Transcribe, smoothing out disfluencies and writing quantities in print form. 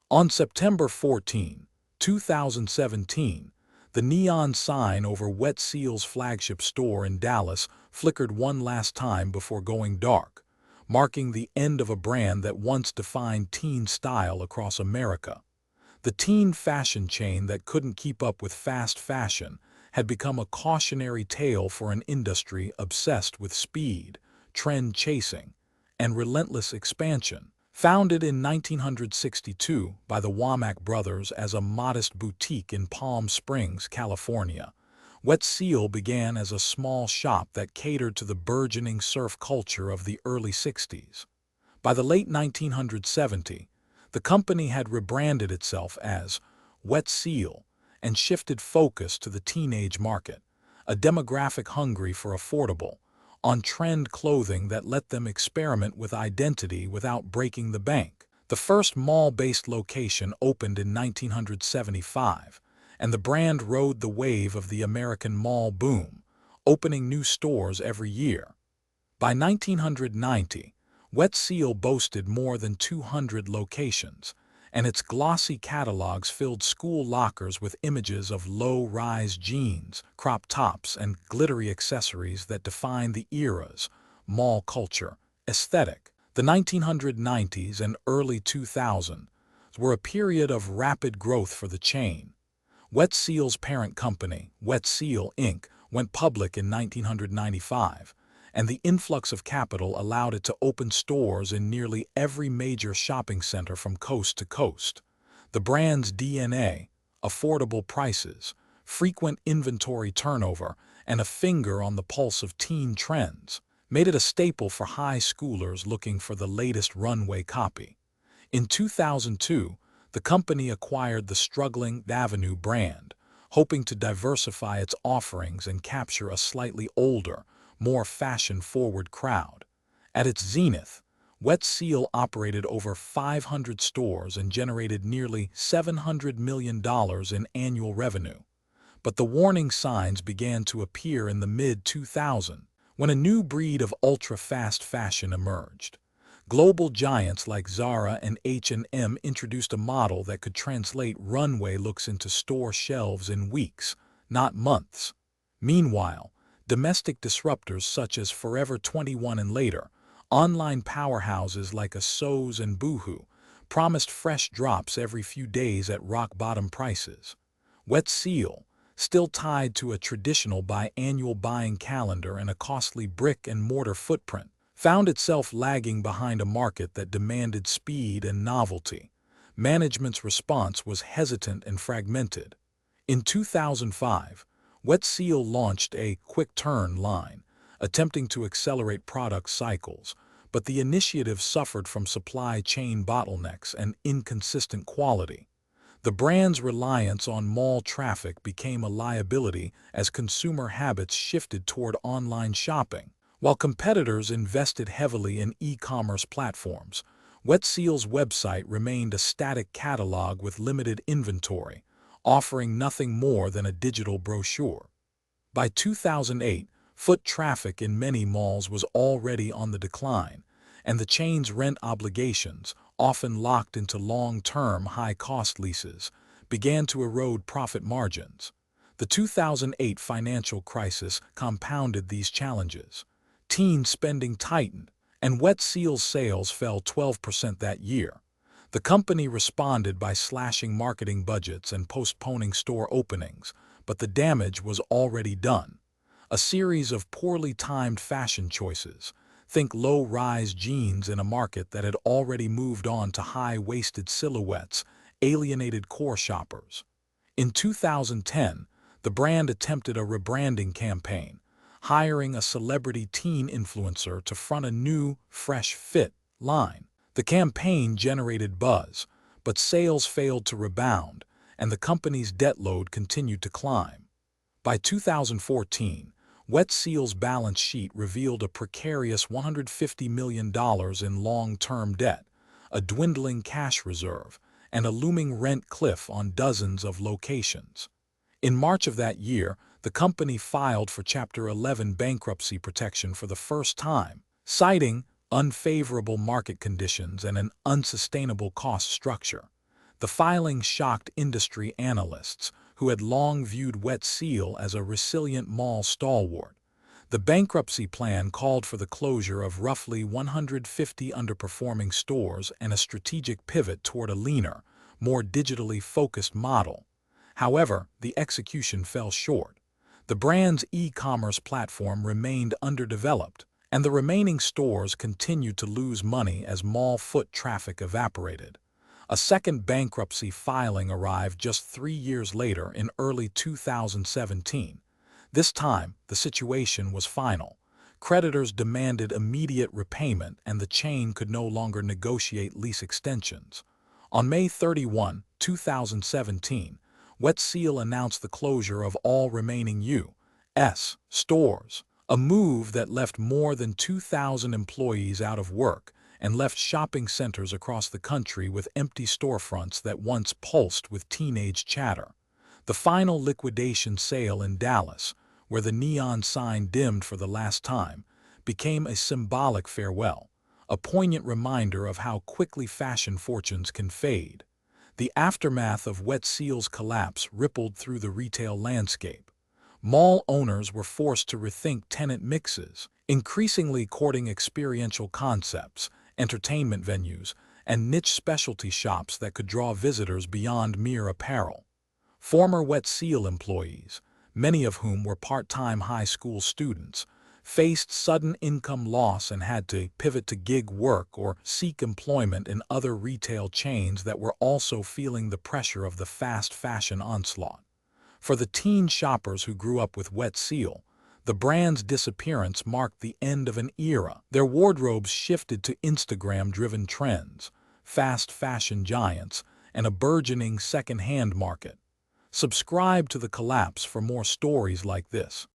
On September 14, 2017, the neon sign over Wet Seal's flagship store in Dallas flickered one last time before going dark, marking the end of a brand that once defined teen style across America. The teen fashion chain that couldn't keep up with fast fashion had become a cautionary tale for an industry obsessed with speed, trend chasing, and relentless expansion. Founded in 1962 by the Womack brothers as a modest boutique in Palm Springs, California, Wet Seal began as a small shop that catered to the burgeoning surf culture of the early 60s. By the late 1970s, the company had rebranded itself as Wet Seal and shifted focus to the teenage market, a demographic hungry for affordable, on-trend clothing that let them experiment with identity without breaking the bank. The first mall-based location opened in 1975, and the brand rode the wave of the American mall boom, opening new stores every year. By 1990, Wet Seal boasted more than 200 locations, and its glossy catalogs filled school lockers with images of low-rise jeans, crop tops, and glittery accessories that defined the era's mall culture aesthetic. The 1990s and early 2000s were a period of rapid growth for the chain. Wet Seal's parent company, Wet Seal, Inc., went public in 1995, and the influx of capital allowed it to open stores in nearly every major shopping center from coast to coast. The brand's DNA, affordable prices, frequent inventory turnover, and a finger on the pulse of teen trends, made it a staple for high schoolers looking for the latest runway copy. In 2002, the company acquired the struggling Avenue brand, hoping to diversify its offerings and capture a slightly older, more fashion-forward crowd. At its zenith, Wet Seal operated over 500 stores and generated nearly $700 million in annual revenue. But the warning signs began to appear in the mid-2000s, when a new breed of ultra-fast fashion emerged. Global giants like Zara and H&M introduced a model that could translate runway looks into store shelves in weeks, not months. Meanwhile, domestic disruptors such as Forever 21 and later, online powerhouses like ASOS and Boohoo, promised fresh drops every few days at rock-bottom prices. Wet Seal, still tied to a traditional biannual buying calendar and a costly brick-and-mortar footprint, found itself lagging behind a market that demanded speed and novelty. Management's response was hesitant and fragmented. In 2005, Wet Seal launched a quick-turn line, attempting to accelerate product cycles, but the initiative suffered from supply chain bottlenecks and inconsistent quality. The brand's reliance on mall traffic became a liability as consumer habits shifted toward online shopping. While competitors invested heavily in e-commerce platforms, Wet Seal's website remained a static catalog with limited inventory, offering nothing more than a digital brochure. By 2008, foot traffic in many malls was already on the decline, and the chain's rent obligations, often locked into long-term high-cost leases, began to erode profit margins. The 2008 financial crisis compounded these challenges. Teen spending tightened, and Wet Seal's sales fell 12% that year. The company responded by slashing marketing budgets and postponing store openings, but the damage was already done. A series of poorly timed fashion choices, think low-rise jeans in a market that had already moved on to high-waisted silhouettes, alienated core shoppers. In 2010, the brand attempted a rebranding campaign, hiring a celebrity teen influencer to front a new, fresh fit line. The campaign generated buzz, but sales failed to rebound, and the company's debt load continued to climb. By 2014, Wet Seal's balance sheet revealed a precarious $150 million in long-term debt, a dwindling cash reserve, and a looming rent cliff on dozens of locations. In March of that year, the company filed for Chapter 11 bankruptcy protection for the first time, citing unfavorable market conditions and an unsustainable cost structure. The filing shocked industry analysts, who had long viewed Wet Seal as a resilient mall stalwart. The bankruptcy plan called for the closure of roughly 150 underperforming stores and a strategic pivot toward a leaner, more digitally focused model. However, the execution fell short. The brand's e-commerce platform remained underdeveloped, and the remaining stores continued to lose money as mall foot traffic evaporated. A second bankruptcy filing arrived just 3 years later in early 2017. This time, the situation was final. Creditors demanded immediate repayment and the chain could no longer negotiate lease extensions. On May 31, 2017, Wet Seal announced the closure of all remaining U.S. stores, a move that left more than 2,000 employees out of work and left shopping centers across the country with empty storefronts that once pulsed with teenage chatter. The final liquidation sale in Dallas, where the neon sign dimmed for the last time, became a symbolic farewell, a poignant reminder of how quickly fashion fortunes can fade. The aftermath of Wet Seal's collapse rippled through the retail landscape. Mall owners were forced to rethink tenant mixes, increasingly courting experiential concepts, entertainment venues, and niche specialty shops that could draw visitors beyond mere apparel. Former Wet Seal employees, many of whom were part-time high school students, faced sudden income loss and had to pivot to gig work or seek employment in other retail chains that were also feeling the pressure of the fast fashion onslaught. For the teen shoppers who grew up with Wet Seal, the brand's disappearance marked the end of an era. Their wardrobes shifted to Instagram-driven trends, fast fashion giants, and a burgeoning second-hand market. Subscribe to The Collapse for more stories like this.